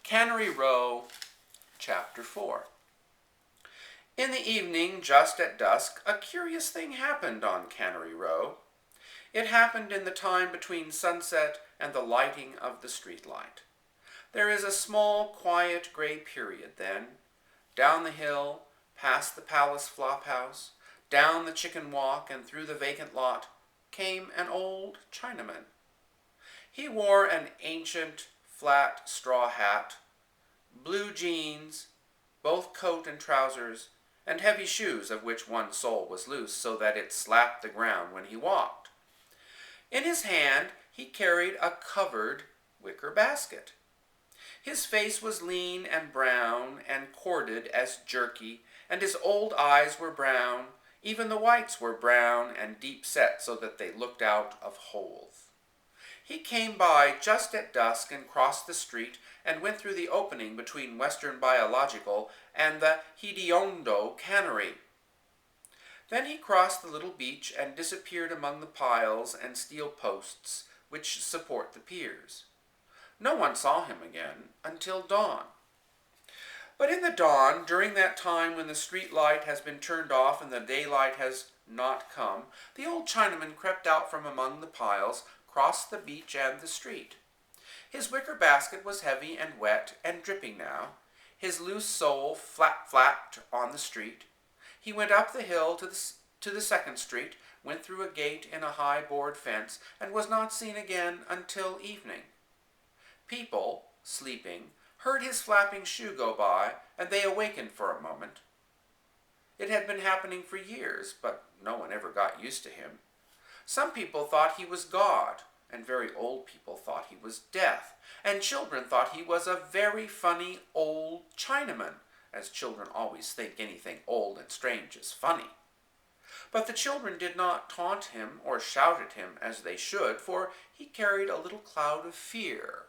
Cannery Row, Chapter 4. In the evening, just at dusk, a curious thing happened on Cannery Row. It happened in the time between sunset and the lighting of the street light. There is a small, quiet, gray period then. Down the hill, past the palace flophouse, down the chicken walk and through the vacant lot, came an old Chinaman. He wore an ancient, flat straw hat, blue jeans, both coat and trousers, and heavy shoes of which one sole was loose so that it slapped the ground when he walked. In his hand he carried a covered wicker basket. His face was lean and brown and corded as jerky, and his old eyes were brown. Even the whites were brown and deep set so that they looked out of holes. He came by just at dusk and crossed the street and went through the opening between Western Biological and the Hediondo Cannery. Then he crossed the little beach and disappeared among the piles and steel posts which support the piers. No one saw him again until dawn. But in the dawn, during that time when the street light has been turned off and the daylight has not come, the old Chinaman crept out from among the piles, crossed the beach and the street. His wicker basket was heavy and wet and dripping now. His loose sole flapped on the street. He went up the hill to the second street, went through a gate in a high board fence, and was not seen again until evening. People, sleeping, heard his flapping shoe go by, and they awakened for a moment. It had been happening for years, but no one ever got used to him. Some people thought he was God, and very old people thought he was Death, and children thought he was a very funny old Chinaman, as children always think anything old and strange is funny. But the children did not taunt him or shout at him as they should, for he carried a little cloud of fear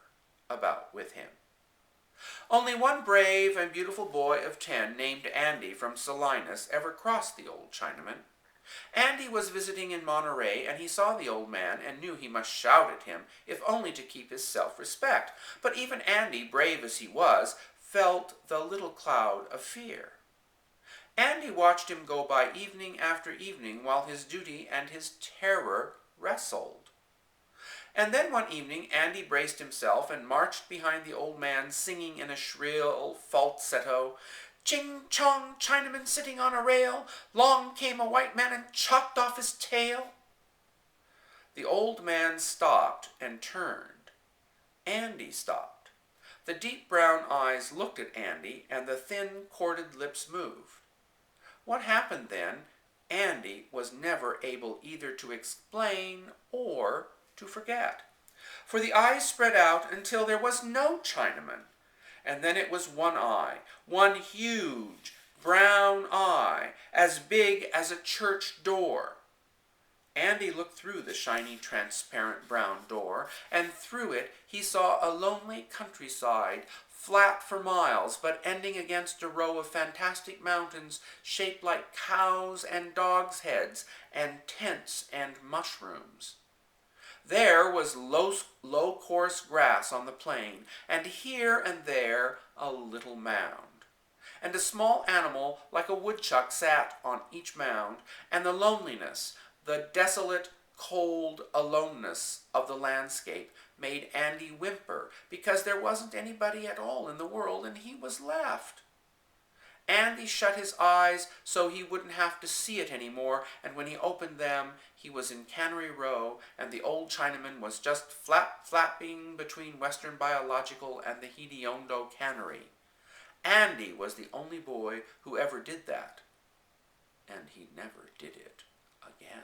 about with him. Only one brave and beautiful boy of 10 named Andy from Salinas ever crossed the old Chinaman. Andy was visiting in Monterey, and he saw the old man and knew he must shout at him, if only to keep his self-respect. But even Andy, brave as he was, felt the little cloud of fear. Andy watched him go by evening after evening while his duty and his terror wrestled. And then one evening Andy braced himself and marched behind the old man, singing in a shrill falsetto, "Ching chong, Chinaman sitting on a rail, long came a white man and chopped off his tail." The old man stopped and turned. Andy stopped. The deep brown eyes looked at Andy, and the thin corded lips moved. What happened then, Andy was never able either to explain or to forget. For the eyes spread out until there was no Chinaman, and then it was one eye, one huge brown eye, as big as a church door. Andy looked through the shiny, transparent brown door, and through it he saw a lonely countryside, flat for miles, but ending against a row of fantastic mountains shaped like cows' and dogs' heads, and tents and mushrooms. There was low coarse grass on the plain, and here and there a little mound. And a small animal like a woodchuck sat on each mound, and the loneliness, the desolate, cold aloneness of the landscape made Andy whimper, because there wasn't anybody at all in the world, and he was left. Andy shut his eyes so he wouldn't have to see it anymore, and when he opened them, he was in Cannery Row, and the old Chinaman was just flapping between Western Biological and the Hediondo Cannery. Andy was the only boy who ever did that, and he never did it again.